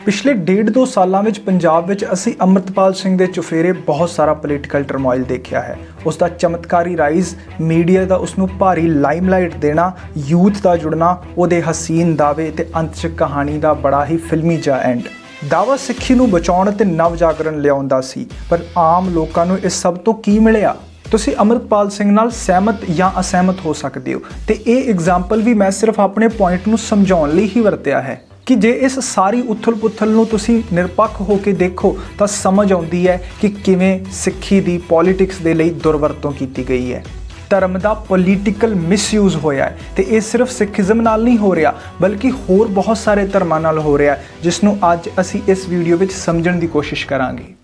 ਪਿਛਲੇ 1.5-2 ਸਾਲਾਂ ਵਿੱਚ ਪੰਜਾਬ ਵਿੱਚ ਅਸੀਂ ਅੰਮ੍ਰਿਤਪਾਲ ਸਿੰਘ ਦੇ ਚੁਫੇਰੇ ਬਹੁਤ ਸਾਰਾ ਪੋਲੀਟੀਕਲ ਟਰਮੋਇਲ ਦੇਖਿਆ ਹੈ। ਉਸ ਦਾ ਚਮਤਕਾਰੀ ਰਾਈਜ਼, ਮੀਡੀਆ ਦਾ ਉਸ ਨੂੰ ਭਾਰੀ ਲਾਈਮਲਾਈਟ ਦੇਣਾ, ਯੂਥ ਦਾ ਜੁੜਨਾ, ਉਹਦੇ ਹਸੀਨ ਦਾਅਵੇ ਤੇ ਅੰਤ 'ਚ ਕਹਾਣੀ ਦਾ ਬੜਾ ਹੀ ਫਿਲਮੀ ਜਿਹਾ ਐਂਡ। ਦਾਅਵਾ ਸਿੱਖੀ ਨੂੰ ਬਚਾਉਣ ਤੇ ਨਵ ਜਾਗਰਣ ਲਿਆਉਂਦਾ ਸੀ, ਪਰ ਆਮ ਲੋਕਾਂ ਨੂੰ ਇਸ ਸਭ ਤੋਂ ਕੀ ਮਿਲਿਆ? ਤੁਸੀਂ ਅੰਮ੍ਰਿਤਪਾਲ ਸਿੰਘ ਨਾਲ ਸਹਿਮਤ ਜਾਂ ਅਸਹਿਮਤ ਹੋ ਸਕਦੇ ਹੋ ਤੇ ਇਹ ਐਗਜ਼ਾਮਪਲ ਵੀ ਮੈਂ ਸਿਰਫ ਆਪਣੇ ਪੁਆਇੰਟ ਨੂੰ ਸਮਝਾਉਣ ਲਈ ਹੀ ਵਰਤਿਆ ਹੈ ਕਿ ਜੇ ਇਸ ਸਾਰੀ ਉਥਲ-ਪੁਥਲ ਨੂੰ ਤੁਸੀਂ ਨਿਰਪੱਖ ਹੋ ਕੇ ਦੇਖੋ ਤਾਂ ਸਮਝ ਆਉਂਦੀ ਹੈ ਕਿ ਕਿਵੇਂ ਸਿੱਖੀ ਦੀ ਪੋਲਿਟਿਕਸ ਦੇ ਲਈ ਦੁਰਵਰਤੋਂ ਕੀਤੀ ਗਈ ਹੈ। ਧਰਮ ਦਾ ਪੋਲੀਟੀਕਲ ਮਿਸਯੂਜ਼ ਹੋਇਆ ਹੈ ਤੇ ਇਹ ਸਿਰਫ ਸਿੱਖੀਜ਼ਮ ਨਾਲ ਨਹੀਂ ਹੋ ਰਿਹਾ ਬਲਕਿ ਹੋਰ ਬਹੁਤ ਸਾਰੇ ਧਰਮਾਂ ਨਾਲ ਹੋ ਰਿਹਾ, ਜਿਸ ਨੂੰ ਅੱਜ ਅਸੀਂ ਇਸ ਵੀਡੀਓ ਵਿੱਚ ਸਮਝਣ ਦੀ ਕੋਸ਼ਿਸ਼ ਕਰਾਂਗੇ।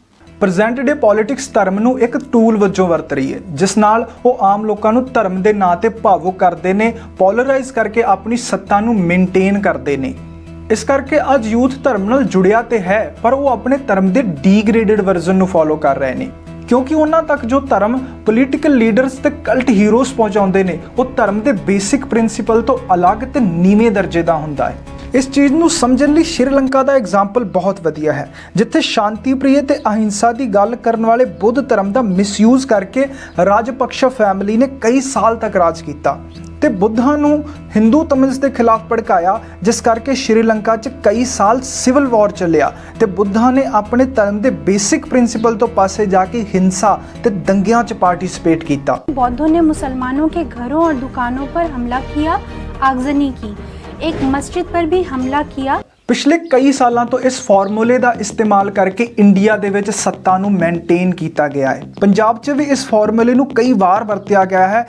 ਪ੍ਰੈਜ਼ੈਂਟ ਡੇ ਪੋਲਿਟਿਕਸ ਧਰਮ ਨੂੰ ਇੱਕ ਟੂਲ ਵਜੋਂ ਵਰਤ ਰਹੀ ਹੈ, ਜਿਸ ਨਾਲ ਉਹ ਆਮ ਲੋਕਾਂ ਨੂੰ ਧਰਮ ਦੇ ਨਾਂ ਤੇ ਭਾਵੁਕ ਕਰਦੇ ਨੇ, ਪੋਲਰਾਈਜ਼ ਕਰਕੇ ਆਪਣੀ ਸੱਤਾ ਨੂੰ ਮੇਨਟੇਨ ਕਰਦੇ ਨੇ। ਇਸ ਕਰਕੇ ਅੱਜ ਯੂਥ ਧਰਮ ਨਾਲ ਜੁੜਿਆ ਤੇ ਹੈ, ਪਰ ਉਹ ਆਪਣੇ ਧਰਮ ਦੇ ਡੀਗ੍ਰੇਡਡ ਵਰਜ਼ਨ ਨੂੰ ਫੋਲੋ ਕਰ ਰਹੇ ਨੇ, ਕਿਉਂਕਿ ਉਹਨਾਂ ਤੱਕ ਜੋ ਧਰਮ ਪੋਲੀਟੀਕਲ ਲੀਡਰਸ ਤੇ ਕਲਟ ਹੀਰੋਜ਼ ਪਹੁੰਚਾਉਂਦੇ ਨੇ ਉਹ ਧਰਮ ਦੇ ਬੇਸਿਕ ਪ੍ਰਿੰਸੀਪਲ ਤੋਂ ਅਲੱਗ ਤੇ ਨੀਵੇਂ ਦਰਜੇ ਦਾ ਹੁੰਦਾ ਹੈ। ਇਸ ਚੀਜ਼ ਨੂੰ ਸਮਝਣ ਲਈ ਸ਼੍ਰੀਲੰਕਾ ਦਾ ਐਗਜ਼ਾਮਪਲ ਬਹੁਤ ਵਧੀਆ ਹੈ, ਜਿੱਥੇ ਸ਼ਾਂਤੀ ਪ੍ਰਿਯ ਤੇ ਅਹਿੰਸਾ ਦੀ ਗੱਲ ਕਰਨ ਵਾਲੇ ਬੁੱਧ ਧਰਮ ਦਾ ਮਿਸਯੂਜ਼ ਕਰਕੇ ਰਾਜਪਕਸ਼ਾ ਫੈਮਿਲੀ ਨੇ ਕਈ ਸਾਲ ਤੱਕ ਰਾਜ ਕੀਤਾ ਤੇ ਬੁੱਧਾਂ ਨੂੰ ਹਿੰਦੂ ਤਮਿਲਸ ਦੇ ਖਿਲਾਫ ਭੜਕਾਇਆ, ਜਿਸ ਕਰਕੇ ਸ਼੍ਰੀਲੰਕਾ 'ਚ ਕਈ ਸਾਲ ਸਿਵਲ ਵਾਰ ਚੱਲਿਆ ਤੇ ਬੁੱਧਾਂ ਨੇ ਆਪਣੇ ਧਰਮ ਦੇ ਬੇਸਿਕ ਪ੍ਰਿੰਸੀਪਲ ਤੋਂ ਪਾਸੇ ਜਾ ਕੇ ਹਿੰਸਾ ਤੇ ਦੰਗਿਆਂ 'ਚ ਪਾर्टिसिपेट ਕੀਤਾ। बौद्धों ने मुसलमानों के घरों और दुकानों पर हमला किया, आगजनी की, एक मस्जिद पर भी हमला किया। ਪਿਛਲੇ ਕਈ ਸਾਲਾਂ ਤੋਂ ਇਸ ਫਾਰਮੂਲੇ ਦਾ ਇਸਤੇਮਾਲ ਕਰਕੇ ਇੰਡੀਆ ਦੇ ਵਿੱਚ ਸੱਤਾ ਨੂੰ ਮੇਨਟੇਨ ਕੀਤਾ ਗਿਆ ਹੈ। ਪੰਜਾਬ 'ਚ ਵੀ ਇਸ ਫਾਰਮੂਲੇ ਨੂੰ ਕਈ ਵਾਰ ਵਰਤਿਆ ਗਿਆ ਹੈ,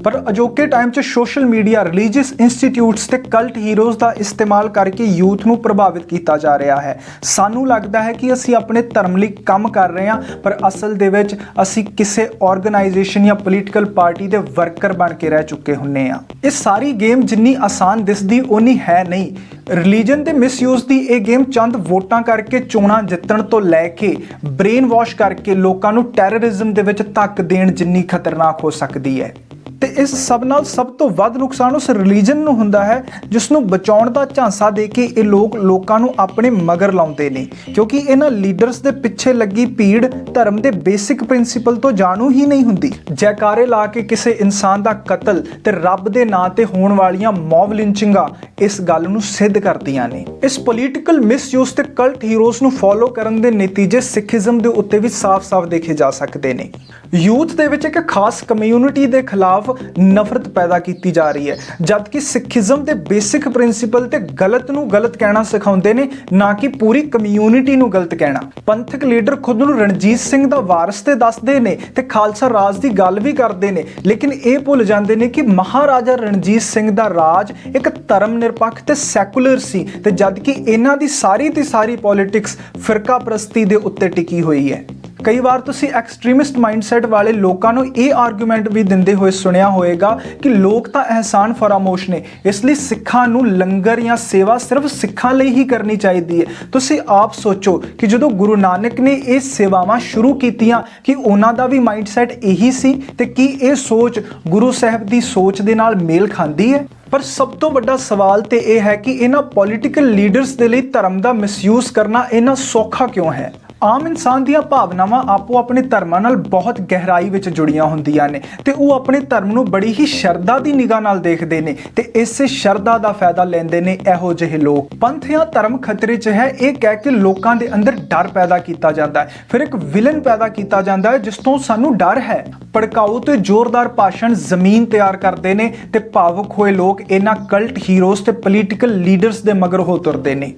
ਪਰ ਅਜੋਕੇ ਟਾਈਮ 'ਚ ਸੋਸ਼ਲ ਮੀਡੀਆ, ਰਿਲੀਜੀਅਸ ਇੰਸਟੀਟਿਊਟਸ ਤੇ ਕਲਟ ਹੀਰੋਜ਼ ਦਾ ਇਸਤੇਮਾਲ ਕਰਕੇ ਯੂਥ ਨੂੰ ਪ੍ਰਭਾਵਿਤ ਕੀਤਾ ਜਾ ਰਿਹਾ ਹੈ। ਸਾਨੂੰ ਲੱਗਦਾ ਹੈ ਕਿ ਅਸੀਂ ਆਪਣੇ ਧਰਮ ਲਈ ਕੰਮ ਕਰ ਰਹੇ ਹਾਂ, ਪਰ ਅਸਲ ਦੇ ਵਿੱਚ ਅਸੀਂ ਕਿਸੇ ਆਰਗੇਨਾਈਜੇਸ਼ਨ ਜਾਂ ਪੋਲੀਟੀਕਲ ਪਾਰਟੀ ਦੇ ਵਰਕਰ ਬਣ ਕੇ ਰਹਿ ਚੁੱਕੇ ਹੁੰਨੇ ਆ। ਇਹ ਸਾਰੀ ਗੇਮ ਜਿੰਨੀ ਆਸਾਨ ਦਿਸਦੀ ਓਨੀ ਹੈ ਨਹੀਂ। ਰਿਲੀਜਨ ਦੇ ਮਿਸਯੂਜ਼ ਦੀ ਇਹ ਗੇਮ ਚੰਦ ਵੋਟਾਂ ਕਰਕੇ ਚੋਣਾਂ ਜਿੱਤਣ ਤੋਂ ਲੈ ਕੇ ਬ੍ਰੇਨ ਵਾਸ਼ ਕਰਕੇ ਲੋਕਾਂ ਨੂੰ ਟੈਰਰਿਜ਼ਮ ਦੇ ਵਿੱਚ ਧੱਕ ਦੇਣ ਜਿੰਨੀ ਖਤਰਨਾਕ ਹੋ ਸਕਦੀ ਹੈ। ਤੇ ਇਸ ਸਭ ਨਾਲ ਸਭ ਤੋਂ ਵੱਧ ਨੁਕਸਾਨ ਉਸ ਰਿਲੀਜਨ ਨੂੰ ਹੁੰਦਾ ਹੈ ਜਿਸ ਨੂੰ ਬਚਾਉਣ ਦਾ ਝਾਂਸਾ ਦੇ ਕੇ ਇਹ ਲੋਕਾਂ ਨੂੰ ਆਪਣੇ ਮਗਰ ਲਾਉਂਦੇ ਨੇ, ਕਿਉਂਕਿ ਇਹਨਾਂ ਲੀਡਰਸ ਦੇ ਪਿੱਛੇ ਲੱਗੀ ਭੀੜ ਧਰਮ ਦੇ ਬੇਸਿਕ ਪ੍ਰਿੰਸੀਪਲ ਤੋਂ ਜਾਣੂ ਹੀ ਨਹੀਂ ਹੁੰਦੀ। ਜੈਕਾਰੇ ਲਾ ਕੇ ਕਿਸੇ ਇਨਸਾਨ ਦਾ ਕਤਲ ਤੇ ਰੱਬ ਦੇ ਨਾਂ ਤੇ ਹੋਣ ਵਾਲੀਆਂ ਮੌਬ ਲਿੰਚਿੰਗਾਂ ਇਸ ਗੱਲ ਨੂੰ ਸਿੱਧ ਕਰਦੀਆਂ ਨੇ। ਇਸ ਪੋਲੀਟੀਕਲ ਮਿਸਯੂਜ਼ ਤੇ ਕਲਟ ਹੀਰੋਜ਼ ਨੂੰ ਫੋਲੋ ਕਰਨ ਦੇ ਨਤੀਜੇ ਸਿੱਖੀਜ਼ਮ ਦੇ ਉੱਤੇ ਵੀ ਸਾਫ਼-ਸਾਫ਼ ਦੇਖੇ ਜਾ ਸਕਦੇ ਨੇ। ਯੂਥ ਦੇ ਵਿੱਚ ਇੱਕ ਖਾਸ ਕਮਿਊਨਿਟੀ ਦੇ ਖਿਲਾਫ ਨਫ਼ਰਤ ਪੈਦਾ ਕੀਤੀ ਜਾ ਰਹੀ ਹੈ, ਜਦਕਿ ਸਿੱਖੀਜ਼ਮ ਦੇ ਬੇਸਿਕ ਪ੍ਰਿੰਸੀਪਲ ਤੇ ਗਲਤ ਨੂੰ ਗਲਤ ਕਹਿਣਾ ਸਿਖਾਉਂਦੇ ਨੇ, ਨਾ ਕਿ ਪੂਰੀ ਕਮਿਊਨਿਟੀ ਨੂੰ ਗਲਤ ਕਹਿਣਾ। ਪੰਥਕ ਲੀਡਰ ਖੁਦ ਨੂੰ ਰਣਜੀਤ ਸਿੰਘ ਦਾ ਵਾਰਿਸ ਤੇ ਦੱਸਦੇ ਨੇ ਤੇ ਖਾਲਸਾ ਰਾਜ ਦੀ ਗੱਲ ਵੀ ਕਰਦੇ ਨੇ, ਲੇਕਿਨ ਇਹ ਭੁੱਲ ਜਾਂਦੇ ਨੇ ਕਿ ਮਹਾਰਾਜਾ ਰਣਜੀਤ ਸਿੰਘ ਦਾ ਰਾਜ ਇੱਕ ਧਰਮ ਨਿਰਪੱਖ ਤੇ ਸੈਕੂਲਰ ਸੀ, ਤੇ ਜਦਕਿ ਇਹਨਾਂ ਦੀ ਸਾਰੀ ਪੋਲਿਟਿਕਸ ਫਿਰਕਾ ਪ੍ਰਸਤੀ ਦੇ ਉੱਤੇ ਟਿਕੀ ਹੋਈ ਹੈ। ਕਈ ਵਾਰ ਤੁਸੀਂ ਐਕਸਟ੍ਰੀਮਿਸਟ ਮਾਈਂਡਸੈਟ ਵਾਲੇ ਲੋਕਾਂ ਨੂੰ ਇਹ ਆਰਗੂਮੈਂਟ ਵੀ ਦਿੰਦੇ ਹੋਏ ਸੁਣਿਆ ਹੋਵੇਗਾ ਕਿ ਲੋਕ ਤਾਂ ਅਹਿਸਾਨ ਫਰਾਮੋਸ਼ ਨੇ, ਇਸ ਲਈ ਸਿੱਖਾਂ ਨੂੰ ਲੰਗਰ ਜਾਂ ਸੇਵਾ ਸਿਰਫ ਸਿੱਖਾਂ ਲਈ ਹੀ ਕਰਨੀ ਚਾਹੀਦੀ ਹੈ। ਤੁਸੀਂ ਆਪ ਸੋਚੋ ਕਿ ਜਦੋਂ ਗੁਰੂ ਨਾਨਕ ਨੇ ਇਹ ਸੇਵਾਵਾਂ ਸ਼ੁਰੂ ਕੀਤੀਆਂ ਕਿ ਉਹਨਾਂ ਦਾ ਵੀ ਮਾਈਂਡਸੈਟ ਇਹੀ ਸੀ, ਤੇ ਕੀ ਇਹ ਸੋਚ ਗੁਰੂ ਸਾਹਿਬ ਦੀ ਸੋਚ ਦੇ ਨਾਲ ਮੇਲ ਖਾਂਦੀ ਹੈ? ਪਰ ਸਭ ਤੋਂ ਵੱਡਾ ਸਵਾਲ ਤੇ ਇਹ ਹੈ ਕਿ ਇਹਨਾਂ ਪੋਲੀਟੀਕਲ ਲੀਡਰਸ ਦੇ ਲਈ ਧਰਮ ਦਾ ਮਿਸਯੂਜ਼ ਕਰਨਾ ਇੰਨਾ ਸੌਖਾ ਕਿਉਂ ਹੈ? ਆਮ ਇਨਸਾਨ ਦੀਆਂ ਭਾਵਨਾਵਾਂ ਆਪੋ ਆਪਣੇ ਧਰਮਾਂ ਨਾਲ ਬਹੁਤ ਗਹਿਰਾਈ ਵਿੱਚ ਜੁੜੀਆਂ ਹੁੰਦੀਆਂ ਨੇ ਤੇ ਉਹ ਆਪਣੇ ਧਰਮ ਨੂੰ ਬੜੀ ਹੀ ਸ਼ਰਧਾ ਦੀ ਨਿਗਾਹ ਨਾਲ ਦੇਖਦੇ ਨੇ ਤੇ ਇਸੇ ਸ਼ਰਧਾ ਦਾ ਫਾਇਦਾ ਲੈਂਦੇ ਨੇ ਇਹੋ ਜਿਹੇ ਲੋਕ। ਪੰਥ ਜਾਂ ਧਰਮ ਖਤਰੇ 'ਚ ਹੈ ਇਹ ਕਹਿ ਕੇ ਲੋਕਾਂ ਦੇ ਅੰਦਰ ਡਰ ਪੈਦਾ ਕੀਤਾ ਜਾਂਦਾ ਹੈ, ਫਿਰ ਇੱਕ ਵਿਲਨ ਪੈਦਾ ਕੀਤਾ ਜਾਂਦਾ ਹੈ ਜਿਸ ਤੋਂ ਸਾਨੂੰ ਡਰ ਹੈ। ਭੜਕਾਊ ਤੇ ਜ਼ੋਰਦਾਰ ਭਾਸ਼ਣ ਜ਼ਮੀਨ ਤਿਆਰ ਕਰਦੇ ਨੇ ਤੇ ਭਾਵੁਕ ਹੋਏ ਲੋਕ ਇਹਨਾਂ ਕਲਟ ਹੀਰੋਜ਼ ਤੇ ਪੋਲੀਟੀਕਲ ਲੀਡਰਸ ਦੇ ਮਗਰ ਹੋ ਤੁਰਦੇ ਨੇ।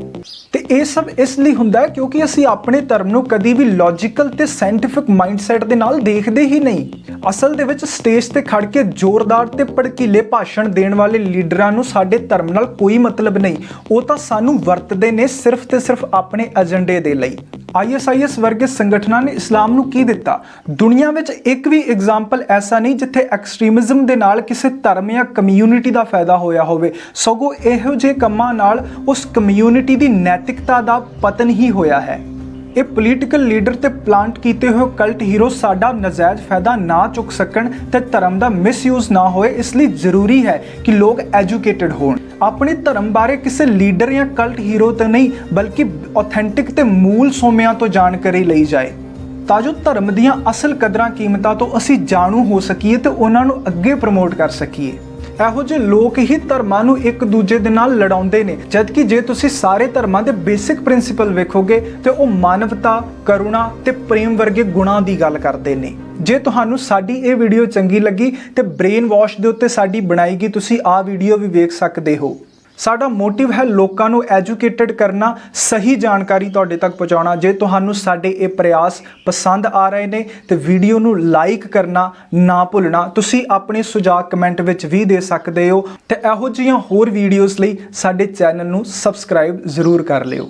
ਤੇ ਇਹ ਸਭ ਇਸ ਲਈ ਹੁੰਦਾ ਹੈ ਕਿਉਂਕਿ ਅਸੀਂ ਆਪਣੇ ਧਰਮ ਨੂੰ ਕਦੀ ਵੀ ਲੌਜੀਕਲ ਤੇ ਸਾਇੰਟੀਫਿਕ ਮਾਈਂਡਸੈਟ ਦੇ ਨਾਲ ਦੇਖਦੇ ਹੀ ਨਹੀਂ। ਅਸਲ ਦੇ ਵਿੱਚ ਸਟੇਜ ਤੇ ਖੜ ਕੇ ਜ਼ੋਰਦਾਰ ਤੇ ਭੜਕੀਲੇ ਭਾਸ਼ਣ ਦੇਣ ਵਾਲੇ ਲੀਡਰਾਂ ਨੂੰ ਸਾਡੇ ਧਰਮ ਨਾਲ ਕੋਈ ਮਤਲਬ ਨਹੀਂ, ਉਹ ਤਾਂ ਸਾਨੂੰ ਵਰਤਦੇ ਨੇ ਸਿਰਫ ਤੇ ਸਿਰਫ ਆਪਣੇ ਏਜੰਡੇ ਦੇ ਲਈ। ISIS ਵਰਗੇ ਸੰਗਠਨਾਂ ਨੇ ਇਸਲਾਮ ਨੂੰ ਕੀ ਦਿੱਤਾ? ਦੁਨੀਆ ਵਿੱਚ ਇੱਕ ਵੀ ਐਗਜ਼ਾਮਪਲ ਐਸਾ ਨਹੀਂ ਜਿੱਥੇ ਐਕਸਟ੍ਰੀਮਿਜ਼ਮ ਦੇ ਨਾਲ ਕਿਸੇ ਧਰਮ ਜਾਂ ਕਮਿਊਨਿਟੀ ਦਾ ਫਾਇਦਾ ਹੋਇਆ ਹੋਵੇ, ਸਗੋਂ ਇਹੋ ਜਿਹੇ ਕੰਮਾਂ ਨਾਲ ਉਸ ਕਮਿਊਨਿਟੀ ਦੀ ਨੈਤਿਕਤਾ ਦਾ ਪਤਨ ਹੀ ਹੋਇਆ ਹੈ। ਇਹ ਪੋਲੀਟੀਕਲ ਲੀਡਰ ਤੇ ਪਲਾਂਟ ਕੀਤੇ ਹੋਏ ਕਲਟ ਹੀਰੋ ਸਾਡਾ ਨਜਾਇਜ਼ ਫਾਇਦਾ ਨਾ ਚੁੱਕ ਸਕਣ ਤੇ ਧਰਮ ਦਾ ਮਿਸਯੂਜ਼ ਨਾ ਹੋਏ, ਇਸ ਲਈ ਜ਼ਰੂਰੀ ਹੈ ਕਿ ਲੋਕ ਐਜੂਕੇਟਡ ਹੋਣ। ਆਪਣੇ ਧਰਮ ਬਾਰੇ ਕਿਸੇ ਲੀਡਰ ਜਾਂ ਕਲਟ ਹੀਰੋ ਤੋਂ ਨਹੀਂ ਬਲਕਿ ਆਥੈਂਟਿਕ ਤੇ ਮੂਲ ਸੋਮਿਆਂ ਤੋਂ ਜਾਣਕਾਰੀ ਲਈ ਜਾਏ ਤਾਂ ਜੋ ਧਰਮ ਦੀਆਂ ਅਸਲ ਕਦਰਾਂ ਕੀਮਤਾਂ ਤੋਂ ਅਸੀਂ ਜਾਣੂ ਹੋ ਸਕੀਏ ਤੇ ਉਹਨਾਂ ਨੂੰ ਅੱਗੇ ਪ੍ਰਮੋਟ ਕਰ ਸਕੀਏ। ਇਹੋ ਜਿਹੇ ਲੋਕ ਹੀ ਧਰਮਾਂ ਨੂੰ ਇੱਕ ਦੂਜੇ ਦੇ ਨਾਲ ਲੜਾਉਂਦੇ ਨੇ, ਜਦਕਿ ਜੇ ਤੁਸੀਂ ਸਾਰੇ ਧਰਮਾਂ ਦੇ ਬੇਸਿਕ ਪ੍ਰਿੰਸੀਪਲ ਵੇਖੋਗੇ ਤੇ ਉਹ ਮਾਨਵਤਾ, ਕਰੁਣਾ ਤੇ ਪ੍ਰੇਮ ਵਰਗੇ ਗੁਣਾਂ ਦੀ ਗੱਲ ਕਰਦੇ ਨੇ। ਜੇ ਤੁਹਾਨੂੰ ਸਾਡੀ ਇਹ ਵੀਡੀਓ ਚੰਗੀ ਲੱਗੀ ਤੇ ਬ੍ਰੇਨ ਵਾਸ਼ ਦੇ ਉੱਤੇ ਸਾਡੀ ਬਣਾਈ ਗਈ ਤੁਸੀਂ ਆਹ ਵੀਡੀਓ ਵੀ ਵੇਖ ਸਕਦੇ ਹੋ। ਸਾਡਾ ਮੋਟਿਵ ਹੈ ਲੋਕਾਂ ਨੂੰ ਐਜੂਕੇਟਡ ਕਰਨਾ, ਸਹੀ ਜਾਣਕਾਰੀ ਤੁਹਾਡੇ ਤੱਕ ਪਹੁੰਚਾਉਣਾ। ਜੇ ਤੁਹਾਨੂੰ ਸਾਡੇ ਇਹ ਪ੍ਰਯਾਸ ਪਸੰਦ ਆ ਰਹੇ ਨੇ ਤੇ ਵੀਡੀਓ ਨੂੰ ਲਾਈਕ ਕਰਨਾ ਨਾ ਭੁੱਲਣਾ। ਤੁਸੀਂ ਆਪਣੇ ਸੁਝਾਅ ਕਮੈਂਟ ਵਿੱਚ ਵੀ ਦੇ ਸਕਦੇ ਹੋ ਤੇ ਇਹੋ ਜਿਹੀਆਂ ਹੋਰ ਵੀਡੀਓਜ਼ ਲਈ ਸਾਡੇ ਚੈਨਲ ਨੂੰ ਸਬਸਕ੍ਰਾਈਬ ਜ਼ਰੂਰ ਕਰ ਲਿਓ।